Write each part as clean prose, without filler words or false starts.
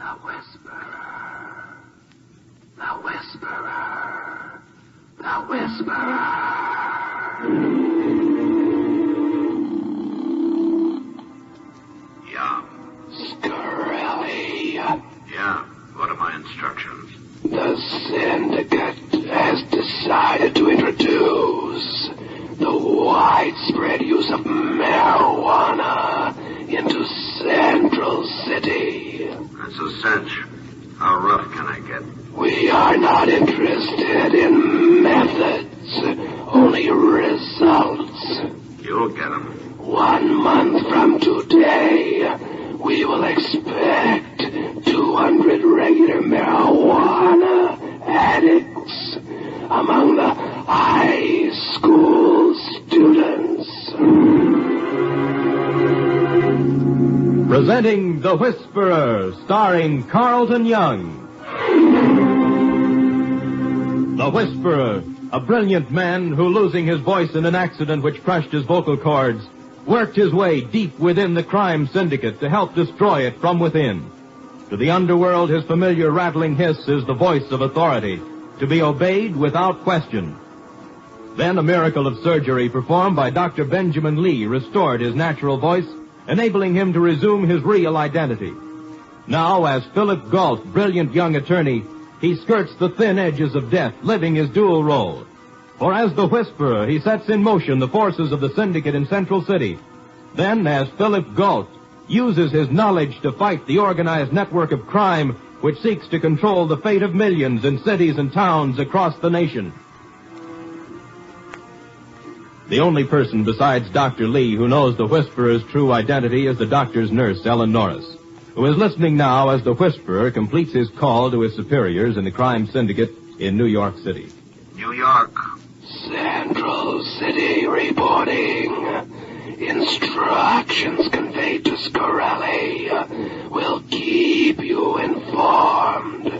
The Whisperer. The Whisperer. The Whisperer. Yeah. Scarelli. Yeah. What are my instructions? The syndicate has decided to introduce the widespread use of marijuana into Central City. That's a cinch. How rough can I get? We are not interested in methods, only results. You'll get them. 1 month from today, we will expect 200 regular marijuana addicts among the high school students. Presenting The Whisperer, starring Carlton Young. The Whisperer, a brilliant man who, losing his voice in an accident which crushed his vocal cords, worked his way deep within the crime syndicate to help destroy it from within. To the underworld, his familiar rattling hiss is the voice of authority, to be obeyed without question. Then a miracle of surgery performed by Dr. Benjamin Lee restored his natural voice, enabling him to resume his real identity. Now, as Philip Gault, brilliant young attorney, he skirts the thin edges of death, living his dual role. For as the Whisperer, he sets in motion the forces of the syndicate in Central City. Then, as Philip Gault, uses his knowledge to fight the organized network of crime which seeks to control the fate of millions in cities and towns across the nation. The only person besides Dr. Lee who knows the Whisperer's true identity is the doctor's nurse, Ellen Norris, who is listening now as the Whisperer completes his call to his superiors in the crime syndicate in New York City. New York. Central City reporting. Instructions conveyed to Scarelli will keep you informed.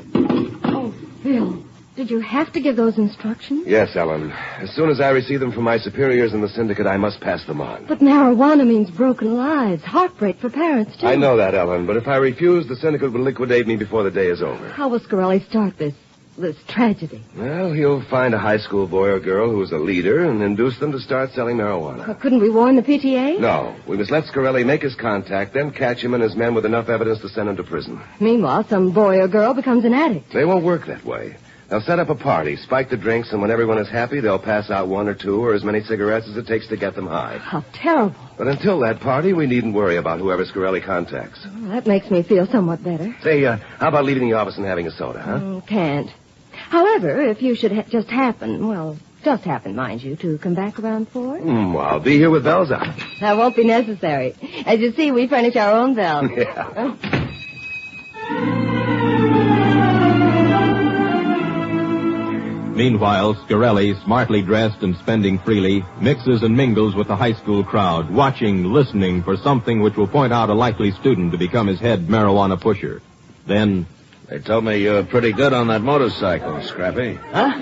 Oh, Phil, did you have to give those instructions? Yes, Ellen. As soon as I receive them from my superiors in the syndicate, I must pass them on. But marijuana means broken lives, heartbreak for parents, too. I know that, Ellen, but if I refuse, the syndicate will liquidate me before the day is over. How will Scarelli start this tragedy? Well, he'll find a high school boy or girl who is a leader and induce them to start selling marijuana. Well, couldn't we warn the PTA? No. We must let Scarelli make his contact, then catch him and his men with enough evidence to send him to prison. Meanwhile, some boy or girl becomes an addict. They won't work that way. They'll set up a party, spike the drinks, and when everyone is happy, they'll pass out 1 or 2 or as many cigarettes as it takes to get them high. How terrible. But until that party, we needn't worry about whoever Scarelli contacts. Well, that makes me feel somewhat better. Say, how about leaving the office and having a soda, huh? Can't. However, if you should just happen, mind you, to come back around 4? Well, I'll be here with bells out. That won't be necessary. As you see, we furnish our own bells. Yeah. Meanwhile, Scarelli, smartly dressed and spending freely, mixes and mingles with the high school crowd, watching, listening for something which will point out a likely student to become his head marijuana pusher. Then... They told me you're pretty good on that motorcycle, Scrappy. Huh?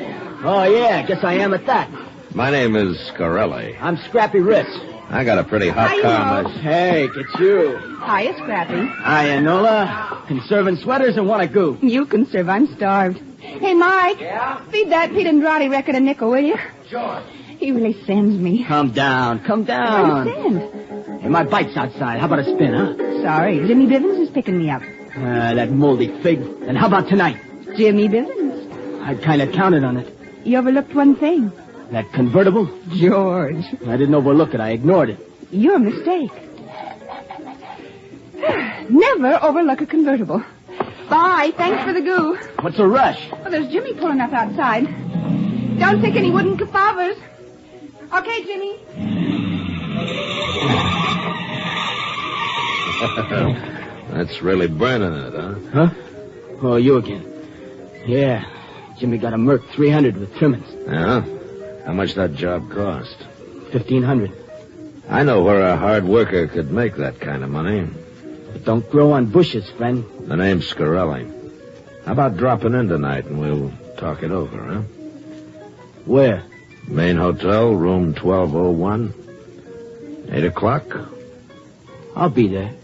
Oh, yeah, guess I am at that. My name is Scarelli. I'm Scrappy Ritz. I got a pretty hot car. Hey, it's you. Hiya, Scrappy. Hiya, Nola. Conserving sweaters and want a goop. You can serve. I'm starved. Hey, Mike. Yeah? Feed that Pete Andrade record a nickel, will you? Sure. He really sends me. Come down. I understand. Hey, my bike's outside. How about a spin, huh? Sorry, Jimmy Bivens is picking me up. That moldy fig. And how about tonight? Jimmy Bivens. I kind of counted on it. You overlooked one thing. That convertible? George. I didn't overlook it. I ignored it. Your mistake. Never overlook a convertible. Bye. Thanks for the goo. What's a rush? Well, there's Jimmy pulling up outside. Don't take any wooden kefavers. Okay, Jimmy. That's really burning it, huh? Huh? Oh, you again. Yeah. Jimmy got a Merc 300 with trimmings. Yeah? How much that job cost? $1,500. I know where a hard worker could make that kind of money. But don't grow on bushes, friend. The name's Scarelli. How about dropping in tonight and we'll talk it over, huh? Where? Main Hotel, room 1201. 8 o'clock? I'll be there.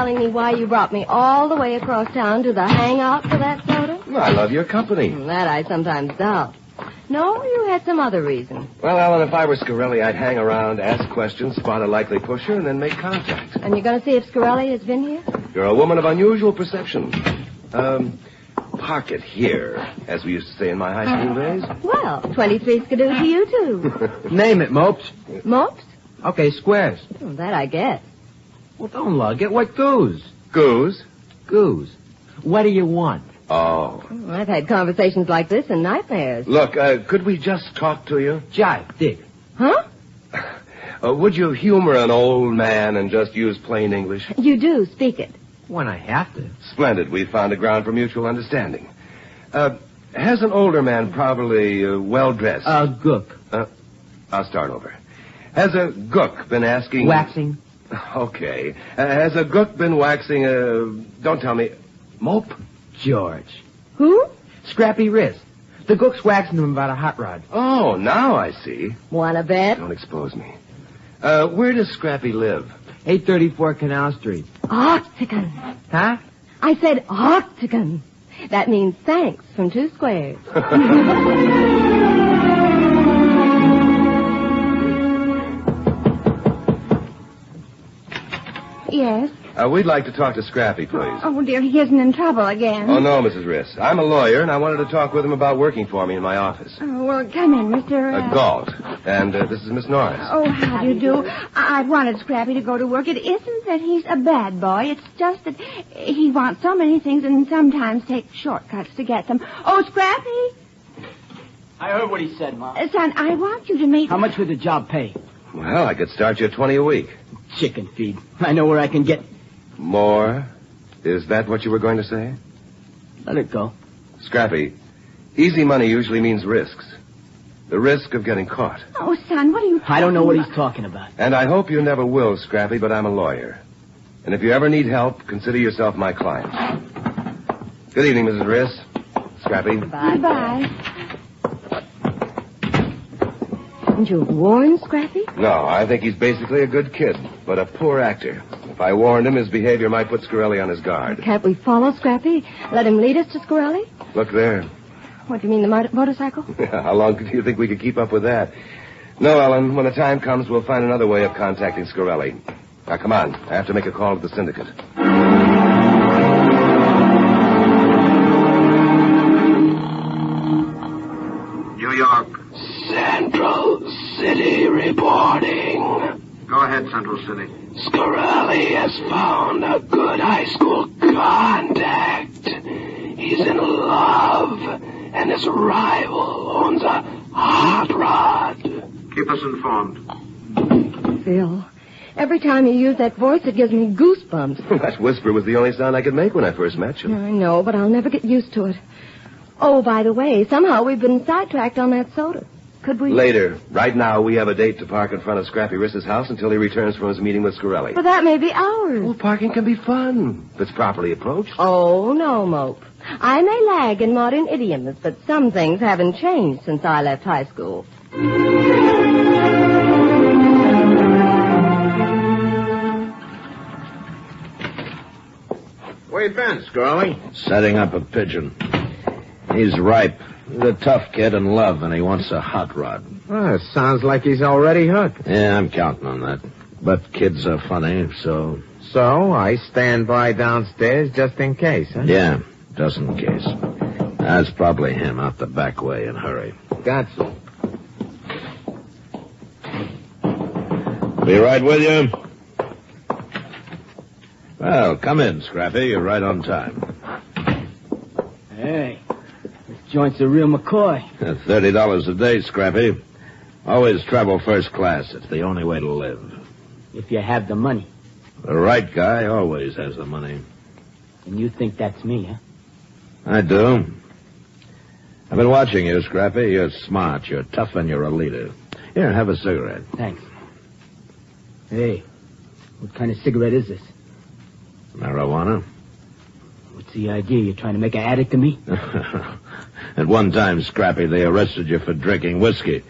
telling me why you brought me all the way across town to the hangout for that soda? No, I love your company. That I sometimes doubt. No, you had some other reason. Well, Ellen, if I were Scarelli, I'd hang around, ask questions, spot a likely pusher, and then make contact. And you're going to see if Scarelli has been here? You're a woman of unusual perception. Park it here, as we used to say in my high school days. Well, 23 skidoo to you, too. Name it, Mopes. Mopes? Okay, squares. Oh, that I guess. Well, don't lug it. What goose? Goose? Goose. What do you want? Oh. I've had conversations like this in nightmares. Look, could we just talk to you? Jive, dig. Huh? Would you humor an old man and just use plain English? You do. Speak it. When I have to. Splendid. We found a ground for mutual understanding. Has an older man, probably well-dressed... Gook. I'll start over. Has a gook been asking... Waxing. Okay. Has a gook been waxing don't tell me... Mope? George. Who? Scrappy wrist. The Gook's waxing him about a hot rod. Oh, now I see. Wanna bet? Don't expose me. Where does Scrappy live? 834 Canal Street. Octagon. Huh? I said octagon. That means thanks from 2 squares. Yes. We'd like to talk to Scrappy, please. Oh, dear, he isn't in trouble again. Oh, no, Mrs. Riss. I'm a lawyer, and I wanted to talk with him about working for me in my office. Oh, well, come in, Mr. Gault. And this is Miss Norris. Oh, how do you do? I've wanted Scrappy to go to work. It isn't that he's a bad boy. It's just that he wants so many things and sometimes takes shortcuts to get them. Oh, Scrappy? I heard what he said, Mom. Son, I want you to meet... How much would the job pay? Well, I could start you at 20 a week. Chicken feed. I know where I can get... More? Is that what you were going to say? Let it go. Scrappy, easy money usually means risks. The risk of getting caught. Oh, son, what are you... I don't know what he's talking about. And I hope you never will, Scrappy, but I'm a lawyer. And if you ever need help, consider yourself my client. Good evening, Mrs. Riss. Scrappy. Goodbye. Didn't you warn Scrappy? No, I think he's basically a good kid, but a poor actor. If I warned him, his behavior might put Scarelli on his guard. Can't we follow Scrappy? Let him lead us to Scarelli? Look there. What, do you mean the motorcycle? How long do you think we could keep up with that? No, Ellen, when the time comes, we'll find another way of contacting Scarelli. Now, come on. I have to make a call to the syndicate. New York. Central City reporting. Go ahead, Central City. Scarelli has found a good high school contact. He's in love, and his rival owns a hot rod. Keep us informed. Phil, every time you use that voice, it gives me goosebumps. That whisper was the only sound I could make when I first met you. I know, but I'll never get used to it. Oh, by the way, somehow we've been sidetracked on that soda. Could we... Later. Right now, we have a date to park in front of Scrappy Riss's house until he returns from his meeting with Scarelli. But that may be ours. Well, parking can be fun if it's properly approached. Oh, no, Mope. I may lag in modern idioms, but some things haven't changed since I left high school. Where you been, Scarelli? Setting up a pigeon. He's ripe. He's a tough kid in love, and he wants a hot rod. Well, it sounds like he's already hooked. Yeah, I'm counting on that. But kids are funny, so... So, I stand by downstairs just in case, huh? Yeah, just in case. That's probably him out the back way in a hurry. Gotcha. Be right with you. Well, come in, Scrappy. You're right on time. Hey, this joint's a real McCoy. $30 a day, Scrappy. Always travel first class. It's the only way to live. If you have the money. The right guy always has the money. And you think that's me, huh? I do. I've been watching you, Scrappy. You're smart, you're tough, and you're a leader. Here, have a cigarette. Thanks. Hey, what kind of cigarette is this? Marijuana? What's the idea? You're trying to make an addict of me? At one time, Scrappy, they arrested you for drinking whiskey.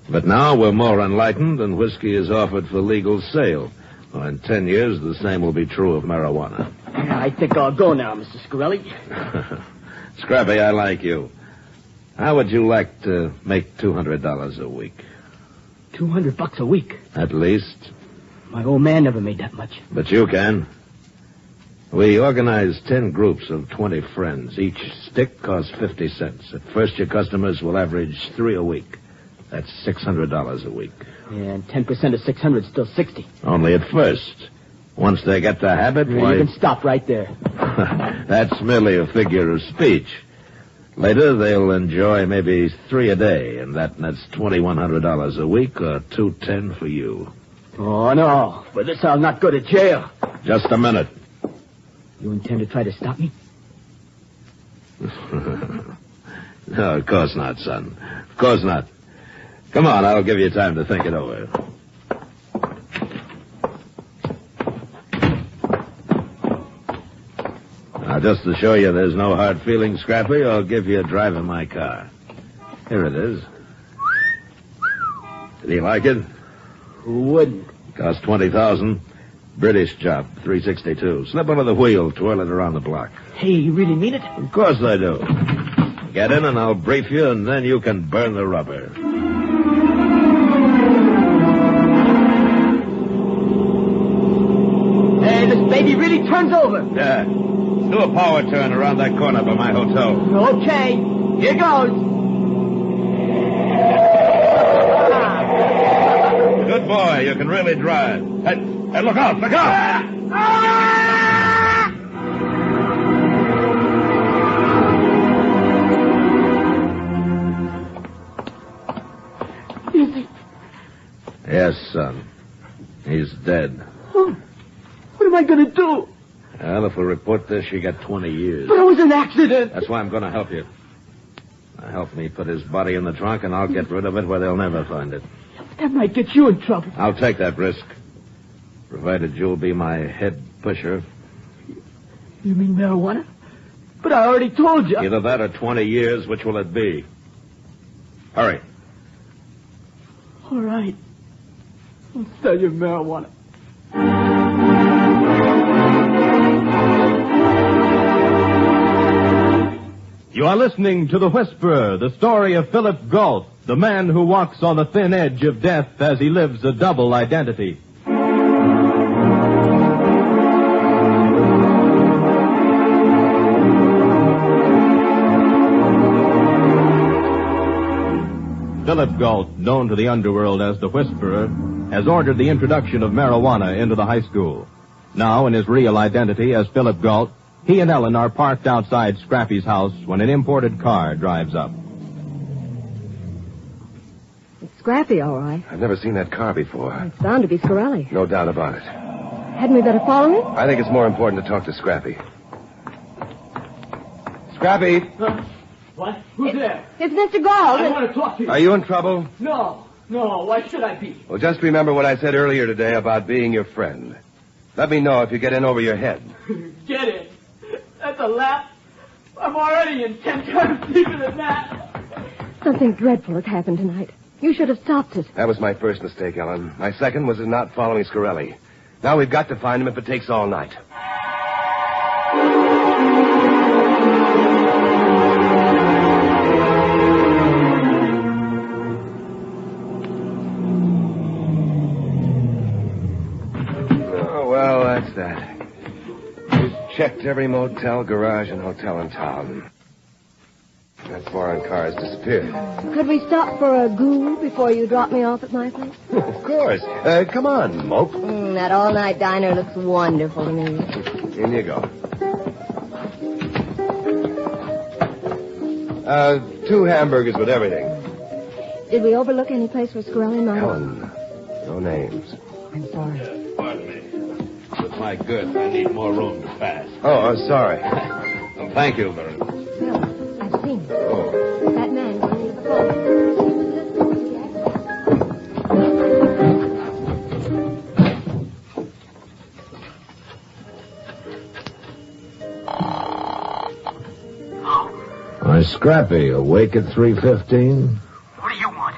But now we're more enlightened, and whiskey is offered for legal sale. Well, in 10 years, the same will be true of marijuana. Yeah, I think I'll go now, Mr. Scarelli. Scrappy, I like you. How would you like to make $200 a week? $200 a week? At least. My old man never made that much. But you can. We organized 10 groups of 20 friends. Each stick costs 50 cents. At first, your customers will average 3 a week. That's $600 a week. Yeah, and 10% of 600 is still 60. Only at first. Once they get the habit, why... You can stop right there. That's merely a figure of speech. Later, they'll enjoy maybe 3 a day, and that's $2,100 a week, or $210 for you. Oh, no. For this, I'll not go to jail. Just a minute. You intend to try to stop me? No, of course not, son. Of course not. Come on, I'll give you time to think it over. Now, just to show you there's no hard feelings, Scrappy, I'll give you a drive in my car. Here it is. Did you like it? Who wouldn't? Cost $20,000. British job, 362. Slip under the wheel, twirl it around the block. Hey, you really mean it? Of course I do. Get in and I'll brief you, and then you can burn the rubber. Hey, this baby really turns over. Yeah. Do a power turn around that corner by my hotel. Okay, here goes. Good boy, you can really drive. Hey, look out, look out! Yes, son. He's dead. Oh, what am I going to do? Well, if we report this, you get 20 years. But it was an accident. That's why I'm going to help you. Now, help me put his body in the trunk, and I'll get rid of it where they'll never find it. That might get you in trouble. I'll take that risk, provided you'll be my head pusher. You mean marijuana? But I already told you. Either that or 20 years. Which will it be? Hurry. All right. I'll sell you marijuana. You are listening to The Whisperer, the story of Philip Gault, the man who walks on the thin edge of death as he lives a double identity. Philip Gault, known to the underworld as the Whisperer, has ordered the introduction of marijuana into the high school. Now, in his real identity as Philip Gault, he and Ellen are parked outside Scrappy's house when an imported car drives up. It's Scrappy, all right. I've never seen that car before. It's bound to be Scarelli. No doubt about it. Hadn't we better follow him? I think it's more important to talk to Scrappy. Scrappy, What? Who's there? It's Mr. Gault. I want to talk to you. are you in trouble? No. Why should I be? Well, just remember what I said earlier today about being your friend. Let me know if you get in over your head. Get in. That's a laugh. I'm already in 10 times deeper than that. Something dreadful has happened tonight. You should have stopped it. That was my first mistake, Ellen. My second was in not following Scarelli. Now we've got to find him if it takes all night. Oh, well, that's that. We've checked every motel, garage, and hotel in town. That foreign car has disappeared. Could we stop for a goo before you drop me off at my place? Of course. Come on, Mope. That all-night diner looks wonderful to me. In you go. 2 hamburgers with everything. Did we overlook any place where Scarelli might... Helen, no names. I'm sorry. Pardon me. With my goods, I need more room to pass. Oh, sorry. Well, thank you very much. Well, I've seen him. Oh. That man going to the phone. He was listening to Why, Scrappy, awake at 3:15? What do you want?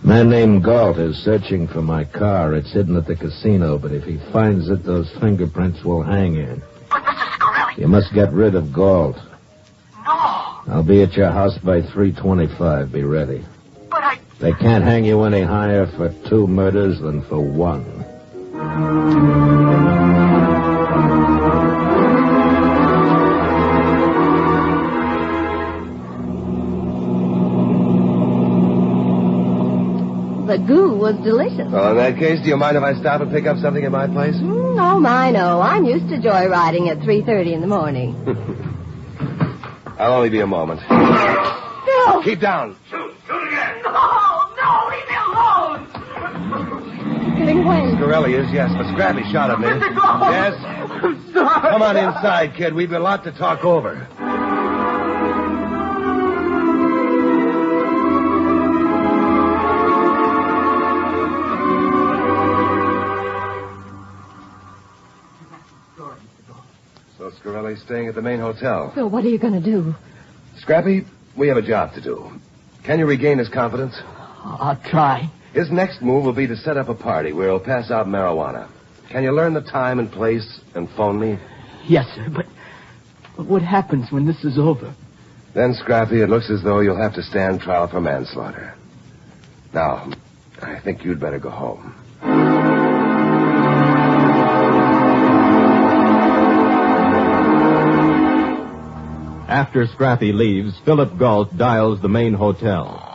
A man named Gault is searching for my car. It's hidden at the casino, but if he finds it, those fingerprints will hang him. But Mr. Scarelli... You must get rid of Gault. No. I'll be at your house by 3:25. Be ready. But I... They can't hang you any higher for 2 murders than for 1. The goo was delicious. Well, in that case, do you mind if I stop and pick up something at my place? Oh, my, no. I'm used to joyriding at 3:30 in the morning. I'll only be a moment. Phil! Keep down. Shoot again. No, leave me alone. Getting away. Scarelli is, yes, but Scrappy shot at me. Mr. Gault. Yes? I'm sorry. Come on inside, kid. We've a lot to talk over. So Scarelli's staying at the main hotel. Phil, what are you going to do? Scrappy, we have a job to do. Can you regain his confidence? I'll try. His next move will be to set up a party where he'll pass out marijuana. Can you learn the time and place and phone me? Yes, sir, but what happens when this is over? Then, Scrappy, it looks as though you'll have to stand trial for manslaughter. Now, I think you'd better go home. After Scrappy leaves, Philip Gault dials the main hotel.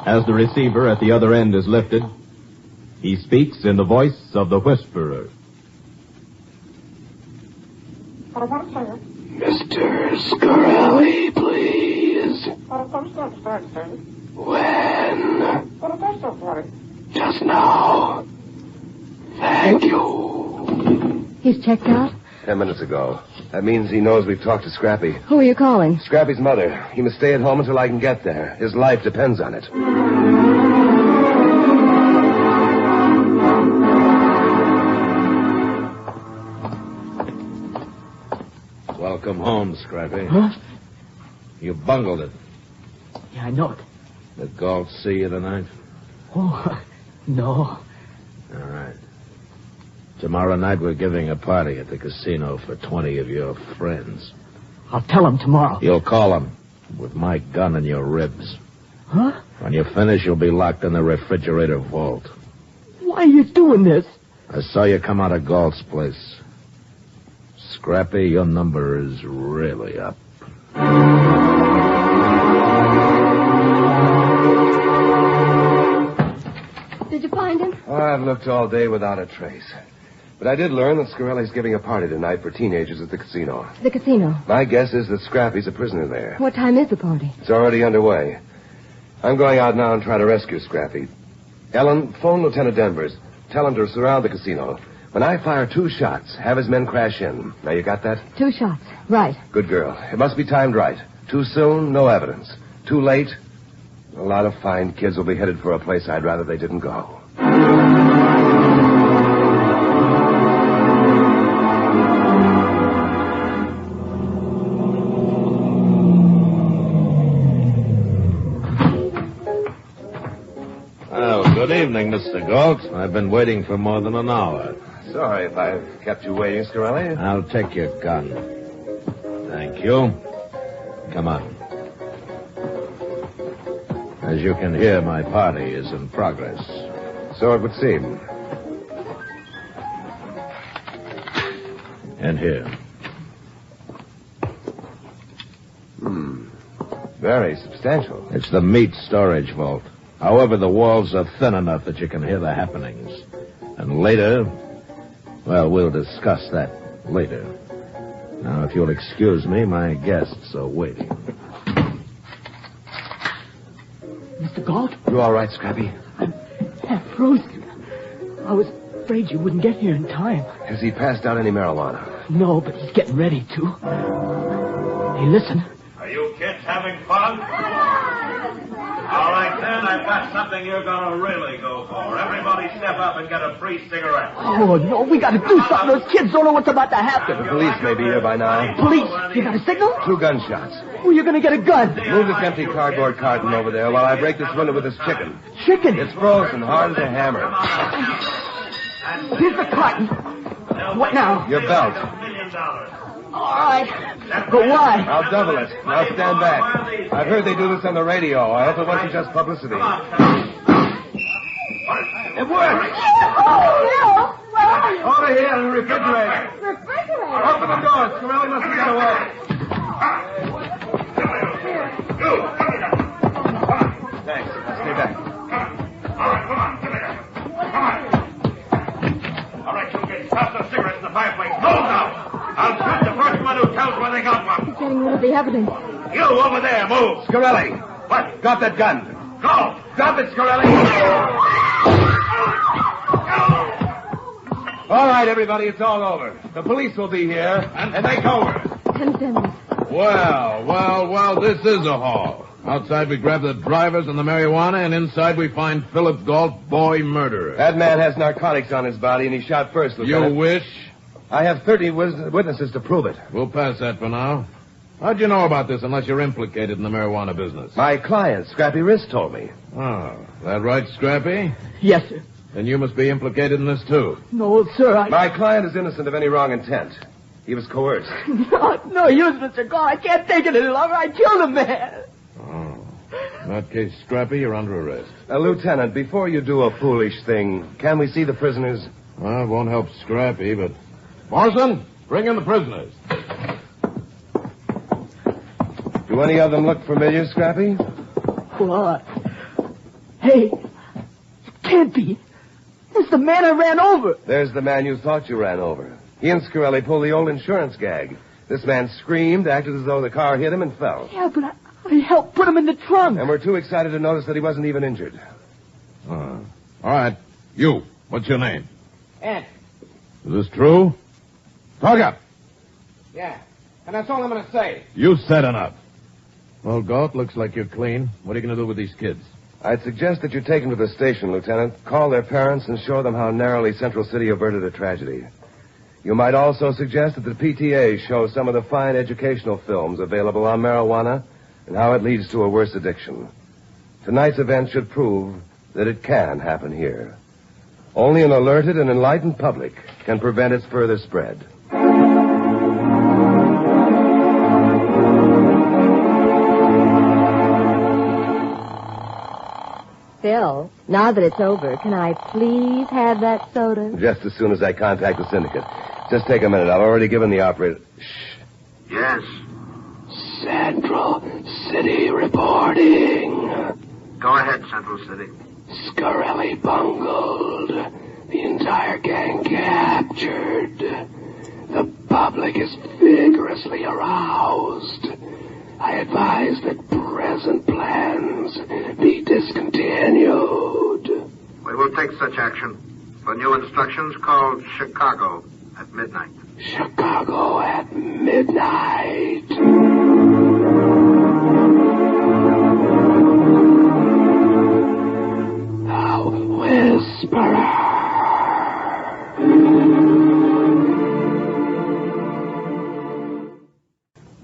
As the receiver at the other end is lifted, he speaks in the voice of the Whisperer. Mr. Scarelli, please. When? Just now. Thank you. He's checked out? 10 minutes ago. That means he knows we've talked to Scrappy. Who are you calling? Scrappy's mother. He must stay at home until I can get there. His life depends on it. Welcome home, Scrappy. Huh? You bungled it. Yeah, I know it. Did Gault see you tonight? Oh, no. All right. Tomorrow night we're giving a party at the casino for 20 of your friends. I'll tell him tomorrow. You'll call them with my gun in your ribs. Huh? When you finish, you'll be locked in the refrigerator vault. Why are you doing this? I saw you come out of Gault's place. Scrappy, your number is really up. Did you find him? Oh, I've looked all day without a trace. But I did learn that Scarelli's giving a party tonight for teenagers at the casino. The casino. My guess is that Scrappy's a prisoner there. What time is the party? It's already underway. I'm going out now and try to rescue Scrappy. Ellen, phone Lieutenant Denvers. Tell him to surround the casino. When I fire 2 shots, have his men crash in. Now, you got that? 2 shots. Right. Good girl. It must be timed right. Too soon, no evidence. Too late, a lot of fine kids will be headed for a place I'd rather they didn't go. Good evening, Mr. Gault. I've been waiting for more than an hour. Sorry if I've kept you waiting, Scarelli. I'll take your gun. Thank you. Come on. As you can hear, my party is in progress. So it would seem. And here. Very substantial. It's the meat storage vault. However, the walls are thin enough that you can hear the happenings. And later, well, we'll discuss that later. Now, if you'll excuse me, my guests are waiting. Mr. Gault? You all right, Scrappy? I'm half frozen. I was afraid you wouldn't get here in time. Has he passed out any marijuana? No, but he's getting ready to. Hey, listen. Are you kids Having fun? All right, then, I've got something you're going to really go for. Everybody step up and get a free cigarette. Oh, no, we got to do something. Those kids don't know what's about to happen. The police may be here by now. Police? You got a signal? 2 gunshots. Oh, you're going to get a gun. Move this empty cardboard carton over there while I break this window with this chicken. Chicken? It's frozen, hard as a hammer. Here's the carton. What now? Your belt. All right. But why? I'll double it. Now stand back. I've heard they do this on the radio. I hope it wasn't just publicity. It worked. Over here in the refrigerator. Open the door. Scarelli must have got away. Thanks. Stay back. All right, you kids, stop those cigarettes in the fireplace. Move now. I'll shoot the first one who tells where they got one. He's getting rid of the evidence. You over there, move. Scarelli. What? Drop that gun. Go. Drop it, Scarelli. All right, everybody, it's all over. The police will be here, and take over. Well, this is a haul. Outside we grab the drivers and the marijuana, and inside we find Philip Gault, boy murderer. That man has narcotics on his body, and he shot first, Lieutenant. You wish? I have 30 witnesses to prove it. We'll pass that for now. How'd you know about this unless you're implicated in the marijuana business? My client, Scrappy Wrist, told me. Oh, that right, Scrappy? Yes, sir. Then you must be implicated in this, too. No, sir, My client is innocent of any wrong intent. He was coerced. No use, Mr. Gault. I can't take it any longer. I killed a man. Oh. In that case, Scrappy, you're under arrest. Lieutenant, before you do a foolish thing, can we see the prisoners? Well, it won't help Scrappy, but... Morrison, bring in the prisoners. Do any of them look familiar, Scrappy? What? Hey, it can't be. It's the man I ran over. There's the man you thought you ran over. He and Scarelli pulled the old insurance gag. This man screamed, acted as though the car hit him, and fell. Yeah, but I helped put him in the trunk. And we're too excited to notice that he wasn't even injured. All right. You, what's your name? Ed. Is this true? Talk up. Yeah, and that's all I'm going to say. You said enough. Well, Gault, looks like you're clean. What are you going to do with these kids? I'd suggest that you take them to the station, Lieutenant. Call their parents and show them how narrowly Central City averted a tragedy. You might also suggest that the PTA show some of the fine educational films available on marijuana and how it leads to a worse addiction. Tonight's event should prove that it can happen here. Only an alerted and enlightened public can prevent its further spread. Phil, now that it's over, can I please have that soda? Just as soon as I contact the syndicate. Just take a minute. I've already given the operator... Shh. Yes. Central City reporting. Go ahead, Central City. Scarelli bungled. The entire gang captured. The public is vigorously aroused. I advise that present plans be discontinued. We will take such action. For new instructions, call Chicago at midnight. Chicago at midnight. The Whisperer.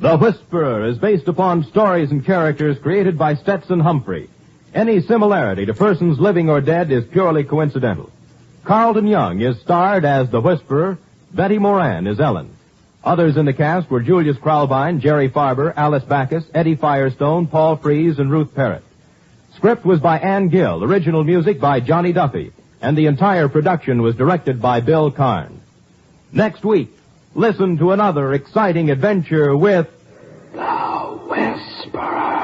The Whisperer is based upon stories and characters created by Stetson Humphrey. Any similarity to persons living or dead is purely coincidental. Carlton Young is starred as the Whisperer. Betty Moran is Ellen. Others in the cast were Julius Kralbein, Jerry Farber, Alice Backus, Eddie Firestone, Paul Frees, and Ruth Parrott. Script was by Ann Gill, original music by Johnny Duffy, and the entire production was directed by Bill Karn. Next week, listen to another exciting adventure with The Whisperer.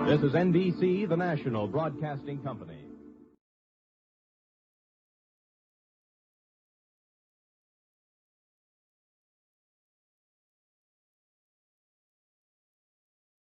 This is NBC, the national broadcasting company.